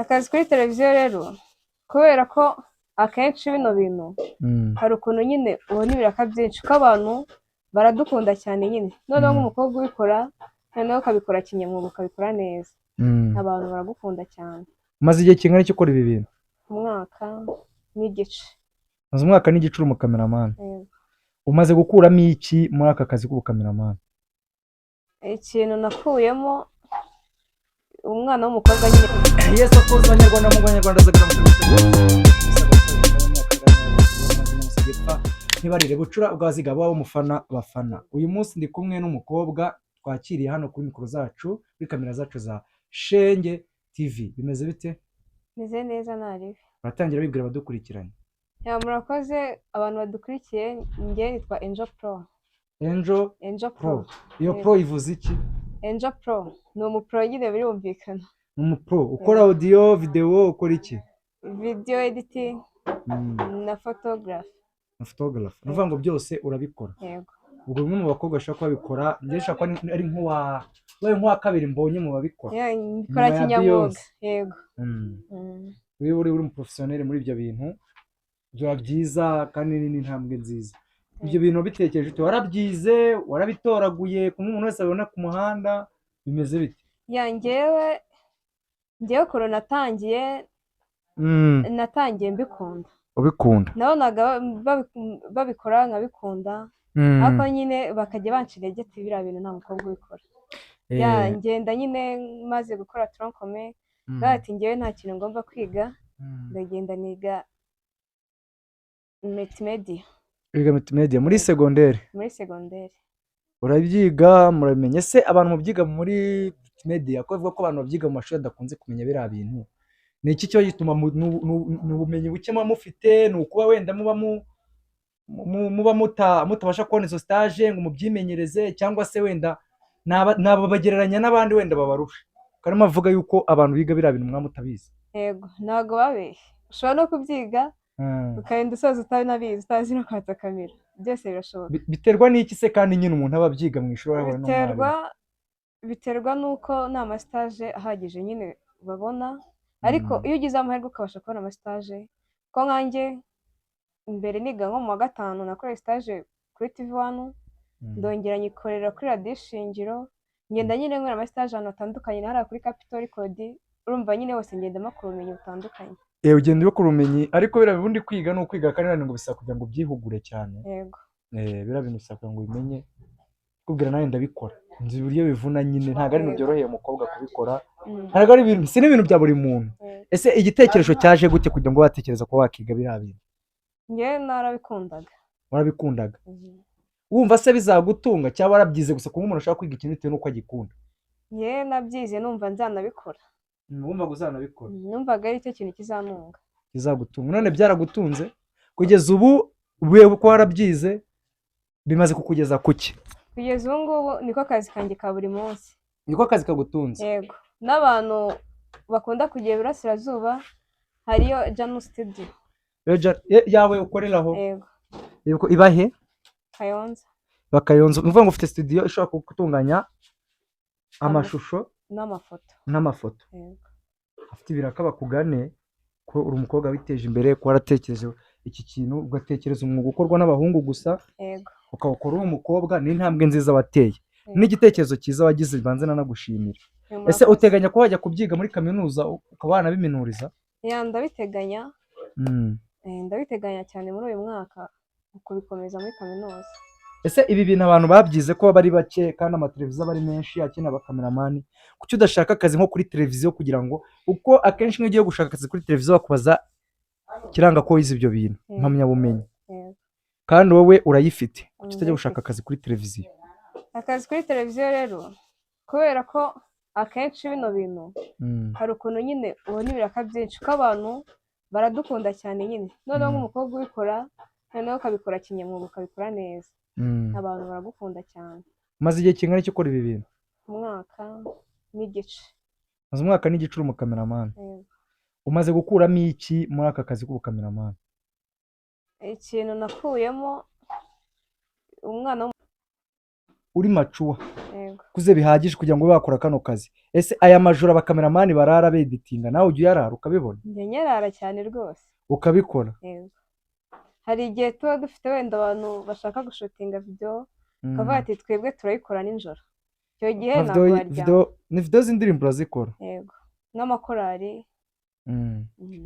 Akazi kuri televiziyo rero kubera ko akenshi bino bintu hari ukuntu nyine ubona ibiraka byinshi ko abantu baradukunda cyane nyine noneho nk'umukobwa ubikora noneho ukabikora kinyamwuga ukabikora neza abantu baragukunda cyane. Umaze igihe kingana iki ukora ibi bintu? Umwaka n'igice. Umaze umwaka n'igice uri umukameramani? Yego. Umaze gukuramo iki muri aka kazi k'ubukameramani? Ikintu nakuyemo umwana w'umukobwa nyine. Yes of course, Abanyarwanda mu Banyarwanda zagira mu ntibarire bucura ubwaziga babo mufana bafana. Uyu munsi ndi kumwe n'umukobwa twakiriye hano kuri mikoro zacu kuri kamera zacu za Shenge TV. Bimeze bite? Meze neza naribi. Baratangira bibwira abadukurikiranye. Ya murakoze abantu badukurikiye njye nitwa Angel Pro. Angel Pro. Iyo Pro ivuze iki? Angel Pro ni umupro nyine birumvikana. Ni umupro ukora audio, video, ukora iki? Video editing na photography. Na photography. Nuvuga ngo byose urabikora. Yego. Ubwo bimwe mu bakobwa bashaka kubikora, njye shaka ari nk'uwa kabiri mbonye mu babikora. Ya ikora kinyamwuga. Yego. Uri mu professionnel muri ibyo bintu. Byo byiza kandi ni intambwe nziza. Ibyo bintu bitekereje ute? Warabyize, warabitoraguye kumwe umuntu wese abona ku muhanda, bimeze bite? Ya njyewe koro natangiye mbikunda. Ubikunda? Nabonaga babikora nkabikunda. Ariko nyine bakajya banca intege ati biriya bintu nta mukobwa ubikora. Ya ngenda nyine maze gukora troncome ati njyewe nta kintu ngomba kwiga ndagenda niga multimedia. Wiga multimedia muri secondaire? Muri secondaire. Urabyiga muramenye se abantu mubyiga muri multimedia ko bivuga ko abantu babyiga mu mashuri adakunze kumenya biriya bintu. Ni iki cyo gituma n'ubumenyi buke mufite ni ukuba wenda muba mutabasha kubona izo stage ngo mubyimenyereze cyangwa se wenda nabagereranya n'abandi wenda babarusha kandi mavuga yuko abantu biga biriya bintu mwa mutabizi? Yego ntago babeshye ushobora no kubyiga ukagenda usoza utabizi utazi no kwata kamera byose birashoboka. Biterwa n'iki se kandi nyine umuntu aba abyiga mu ishuri ahora no biterwa nuko nta amastage ahagije nyine babona ariko iyo ugize amahirwe ukabasha kubona amastage ko nkanjye imbere niga nko mu wa gatanu nakoreye stage kuri TV1 ndongera nyikorera kuri Radio Shingiro ngenda nyine nkora amastage ahantu hatandukanye nahara kuri Capital Record urumva nyine hose ngenda makuru ubumenyi butandukanye. Ugenda yo kurumenyi ariko bira bibundi kwiga no kwiga kandi ngo bisaba kugira ngo byihugure cyane. Yego. Bira bintu bisaba ngo bimenye kubwira nawe ndabikora. Nzi buryo bivuna nyine ntago ari byoroheye umukobwa kubikora. Ntago ari ibintu si n'ibintu bya buri muntu. Ese igitekerezo cyaje gute kugira ngo watekereza ko wakiga biriya bintu? Nge narabikundaga. Warabikundaga? Wumva se bizagutunga cyangwa warabyize gusa kuko umuntu ashaka kwiga ikintu bitewe nuko agikunda? Nge nabyize numva nzanabikora. Wumva guzanabikora? Numvaga ari cyo kintu kizantunga. Kizagutunga. None byaragutunze kugeza ubu ubuye ko warabyize bimaze kukugeza kuki? Kugeza ubu ngubu niko kazi kanjye ka buri munsi. Niko kazi kagutunze? Yego. N'abantu bakunda kugiye Burasirazuba hariyo Janu Studio. Yawe ukoreraho? Yego. Yego ibahe? Kayonza. Bakayonza. Uvuga ngo ufite studio ishobora gutunganya amashusho n'amafoto. Yego. Afite ibiraka bakugane ko uri umukobwa witeje imbere ko waratekereje iki kintu ugatekereza umwuga ukorwa n'abahungu gusa. Yego. Ukawukora uri umukobwa ni intambwe nziza wateye. N'igitekerezo cyiza wagize banze nanagushimira. Ese uteganya ko wajya kubyiga muri kaminuza ukaba wanabiminuriza? Ya ndabiteganya. Ndabiteganya cyane muri uyu mwaka kubikomeza muri kaminuza. Ese ibi bintu abantu babyize ko bari bake kandi amateleviziyo bari menshi akina abakameramani kuki udashaka akazi nko kuri televiziyo kugira ngo uko akenshi nk'iyo ugiye gushaka akazi kuri televiziyo bakubaza kiranga ko wize ibyo bintu mpamyabumenyi kandi wowe urayifite kuki utajya gushaka akazi kuri televiziyo? Akazi kuri televiziyo rero kubera ko akenshi bino bintu hari ukuntu nyine ubona ibiraka byinshi ko abantu baradukunda cyane nyine noneho nk'umukobwa ubikora noneho ukabikora kinyamwuga ukabikora neza abantu baragukunda cyane. Umaze igihe kingana iki ukora ibi bintu? Umwaka n'igice. Umaze umwaka n'igice uri umukameramani? Umaze gukuramo iki muri aka kazi k'ubukameramani? Ikintu nakuyemo umwana uri macuwa yego kuze bihagije kugira ngo babe bakora kano kazi. Ese aya majoro abakameramani barara beditinga nawe ujya uyarara ukabibona njye nyarara cyane rwose ukabikora? yego hari igihe tuba dufite wenda abantu bashaka gushutinga video bakavuga ati twebwe turayikora nijoro, icyo gihe Na ntabwo waryama. ni video z'indirimbo urazikora? yego n'amakorali.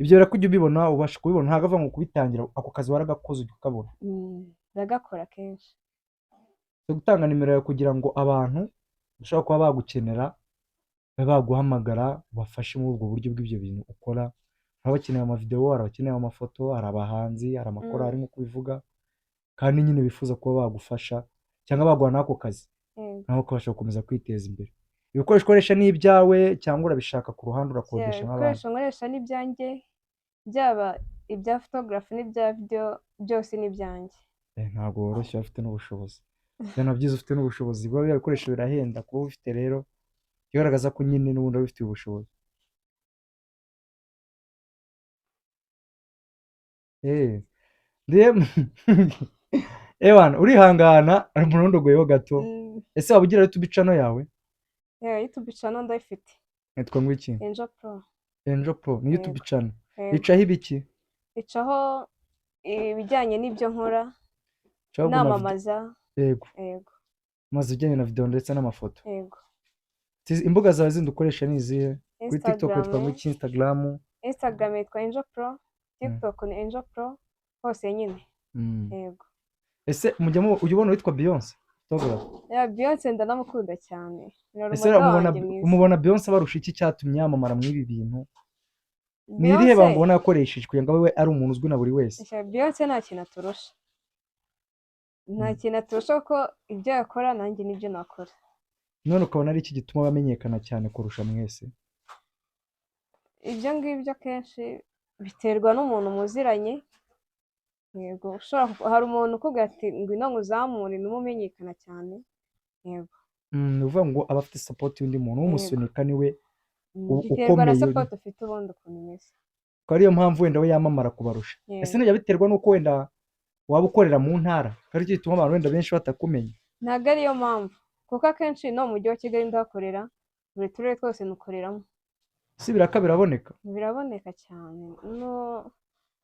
Ibyo rero kujya ubibona ubasha kubibona ntabwo ava ngo kubitangira ako kazi waragakoze ujya ukabona. ndagakora kenshi. Gutanga nimero yawe kugira ngo abantu bashobora kuba bagukenera babe baguhamagara ubafashe muri ubwo buryo bw'ibyo bintu ukora. Hari abakeneye amavidewo, hari abakeneye amafoto, hari abahanzi, hari amakorali nk'uko ubivuga, kandi nyine bifuza kuba bagufasha cyangwa baguha n'ako kazi nawe ukabasha gukomeza kwiteza imbere. Ibikoresho ukoresha ni ibyawe cyangwa urabishaka ku ruhande urakodesha nk'abandi? ibikoresho nkoresha ni ibyanjye, byaba ibya photography n'ibya video byose ni ibyanjye. Ntabwo woroshye ufite n'ubushobozi. Byaba byiza ufite n'ubushobozi, kuba bya bikoresho birahenda, kuba ubifite rero bigaragaza ko nyine n'ubundi waba ubifitiye ubushobozi. Ewana urihangana umurondogoyeho gato. Ese waba ugira YouTube channel yawe? YouTube channel ndayifite. Yitwa ngo iki? Angel Pro. Angel Pro ni YouTube channel. Icaho ibiki? Icaho ibijyanye n'ibyo nkora, namamaza. Yego yego maze ujyanye na video ndetse n'amafoto. yego Imbuga zawe zindi ukoresha ni izihe? Kuri TikTok Instagram. witwa ngo iki? Instagram yitwa Angel Pro, TikTok ni Angel Pro, hose nyine. yego Ese ujya ubona witwa Beyonce photographer? Beyonce ndanamukunda cyane. Ese umubona Beyonce barusha iki cyatumye yamamara muri ibi bintu? Ni irihe banga ubona yakoresheje kugira ngo abe ari umuntu uzwi na buri wese? Beyonce nta kintu aturusha, nta kintu aturusha kuko ibyo yakora nanjye nibyo nakora. None ukabona ari iki gituma bamenyekana cyane kurusha mwese? Ibyo ngibyo akenshi biterwa n'umuntu muziranye. yego hari umuntu ukubwira ati ngwino nkuzamure numumenyekana cyane. yego ni ukuvuga ngo aba afite support y'undi muntu w'umusunika niwe biterwa na support ufite ubundi ukuntu umeze, ko ariyo mpamvu wenda we yamamara kubarusha. Ese ntijya biterwa n'uko wenda waba ukorera mu ntara kandi cyo gituma abantu wenda benshi batakumenya? ntabwo ariyo mpamvu, kuko akenshi no mu mujyi wa Kigali ndahakorera, buri turere twose nukoreramo. Si biraka biraboneka? Biraboneka cyane.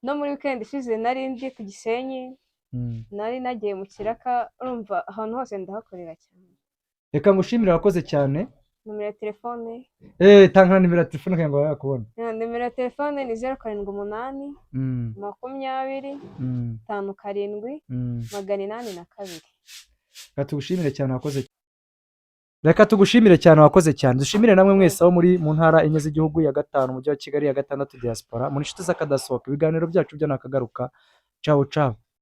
No muri weekend ishize nari ndi ku Gisenyi, nari nagiye mu Kiraka, urumva ahantu hose ndahakorera cyane. Reka ngushimire wakoze cyane. Numero ya telefone? Tanga nimero ya telefone kugira ngo bayakubone. Nimero ya telefone ni 078 20 57 882. Reka tugushimire cyane wakoze cyane. Dushimire namwe mwese aho muri mu ntara enye z'igihugu, ya 5 umujyi wa Kigali, ya 6 diaspora, muri inshuti z'akadasohoka. Ibiganiro byacu byo nakagaruka. Ciao ciao.